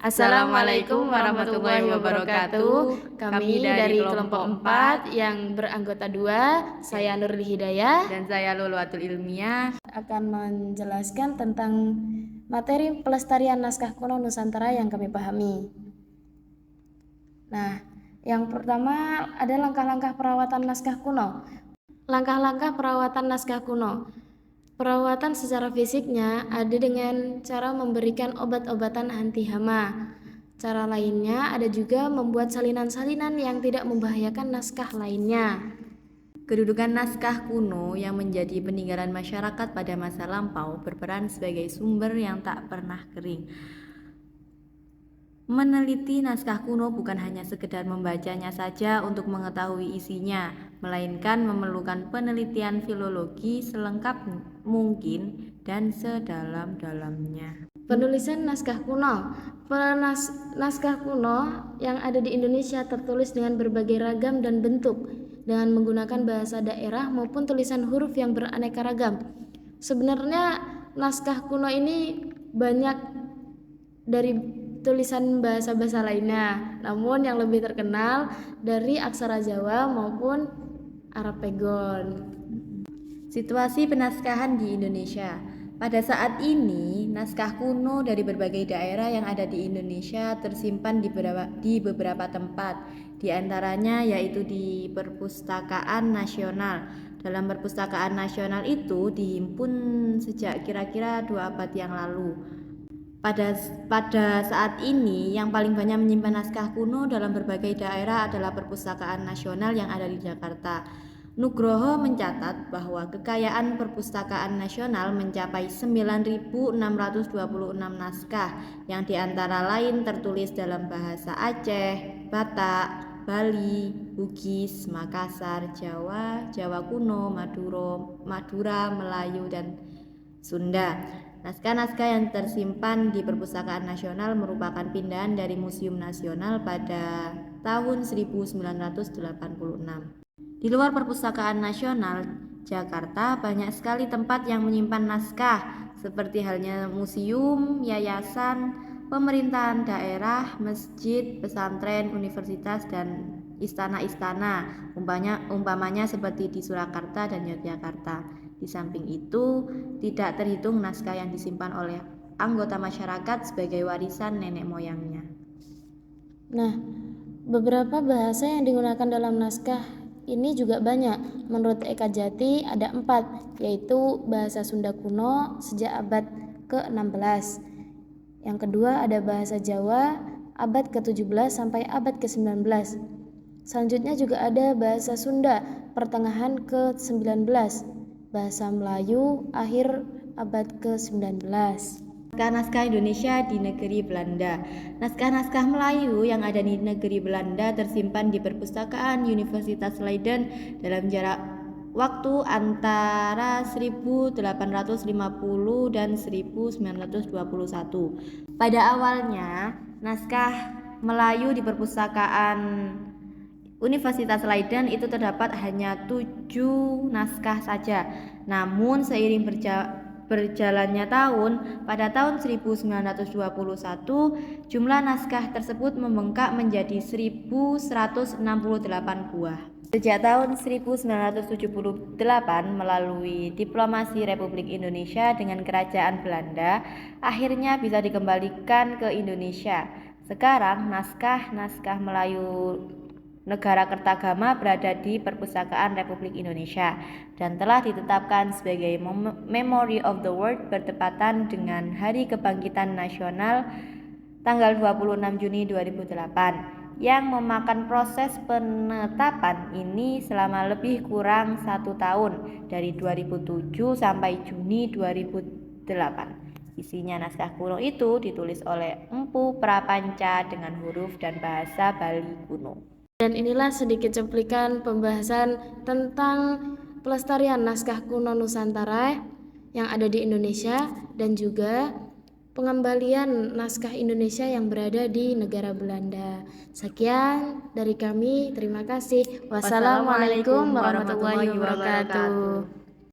Assalamualaikum warahmatullahi wabarakatuh. Kami dari kelompok 4 yang beranggota 2, saya Nurul Hidayah dan saya Luluatul Ilmiah akan menjelaskan tentang materi pelestarian naskah kuno Nusantara yang kami pahami. Nah, yang pertama ada langkah-langkah perawatan naskah kuno. Langkah-langkah perawatan naskah kuno. Perawatan secara fisiknya ada dengan cara memberikan obat-obatan anti hama. Cara lainnya ada juga membuat salinan-salinan yang tidak membahayakan naskah lainnya. Kedudukan naskah kuno yang menjadi peninggalan masyarakat pada masa lampau berperan sebagai sumber yang tak pernah kering. Meneliti naskah kuno bukan hanya sekedar membacanya saja untuk mengetahui isinya, melainkan memerlukan penelitian filologi selengkap mungkin dan sedalam-dalamnya. Penulisan naskah kuno. Naskah kuno yang ada di Indonesia tertulis dengan berbagai ragam dan bentuk, dengan menggunakan bahasa daerah maupun tulisan huruf yang beraneka ragam. Sebenarnya naskah kuno ini banyak dari tulisan bahasa-bahasa lainnya, namun yang lebih terkenal dari aksara Jawa maupun Arab Pegon. Situasi penaskahan di Indonesia. Pada saat ini, naskah kuno dari berbagai daerah yang ada di Indonesia tersimpan di beberapa tempat, di antaranya yaitu di Perpustakaan Nasional. Dalam Perpustakaan Nasional itu dihimpun sejak kira-kira 2 abad yang lalu. Pada saat ini, yang paling banyak menyimpan naskah kuno dalam berbagai daerah adalah Perpustakaan Nasional yang ada di Jakarta. Nugroho mencatat bahwa kekayaan Perpustakaan Nasional mencapai 9.626 naskah yang diantara lain tertulis dalam bahasa Aceh, Batak, Bali, Bugis, Makassar, Jawa, Jawa kuno, Madura, Melayu, dan Sunda. Naskah-naskah yang tersimpan di Perpustakaan Nasional merupakan pindahan dari Museum Nasional pada tahun 1986. Di luar Perpustakaan Nasional Jakarta, banyak sekali tempat yang menyimpan naskah, seperti halnya museum, yayasan, pemerintahan daerah, masjid, pesantren, universitas, dan istana-istana, umpamanya seperti di Surakarta dan Yogyakarta. Di samping itu, tidak terhitung naskah yang disimpan oleh anggota masyarakat sebagai warisan nenek moyangnya. Nah, beberapa bahasa yang digunakan dalam naskah ini juga banyak. Menurut Eka Jati ada 4, yaitu bahasa Sunda kuno sejak abad ke-16. Yang kedua ada bahasa Jawa abad ke-17 sampai abad ke-19. Selanjutnya juga ada bahasa Sunda pertengahan ke-19. Bahasa Melayu akhir abad ke-19. Naskah-naskah Indonesia di negeri Belanda. Naskah-naskah Melayu yang ada di negeri Belanda tersimpan di Perpustakaan Universitas Leiden dalam jarak waktu antara 1850 dan 1921. Pada awalnya, naskah Melayu di Perpustakaan Universitas Leiden itu terdapat hanya 7 naskah saja. Namun seiring berjalannya tahun, pada tahun 1921 jumlah naskah tersebut membengkak menjadi 1168 buah. Sejak tahun 1978 melalui diplomasi Republik Indonesia dengan Kerajaan Belanda, akhirnya bisa dikembalikan ke Indonesia. Sekarang naskah-naskah Melayu Negara Kertagama berada di Perpustakaan Republik Indonesia dan telah ditetapkan sebagai Memory of the World bertepatan dengan Hari Kebangkitan Nasional tanggal 26 Juni 2008 yang memakan proses penetapan ini selama lebih kurang 1 tahun dari 2007 sampai Juni 2008. Isinya naskah kuno itu ditulis oleh Empu Prapanca dengan huruf dan bahasa Bali kuno. Dan inilah sedikit cuplikan pembahasan tentang pelestarian naskah kuno Nusantara yang ada di Indonesia dan juga pengembalian naskah Indonesia yang berada di negara Belanda. Sekian dari kami, terima kasih. Wassalamualaikum warahmatullahi wabarakatuh.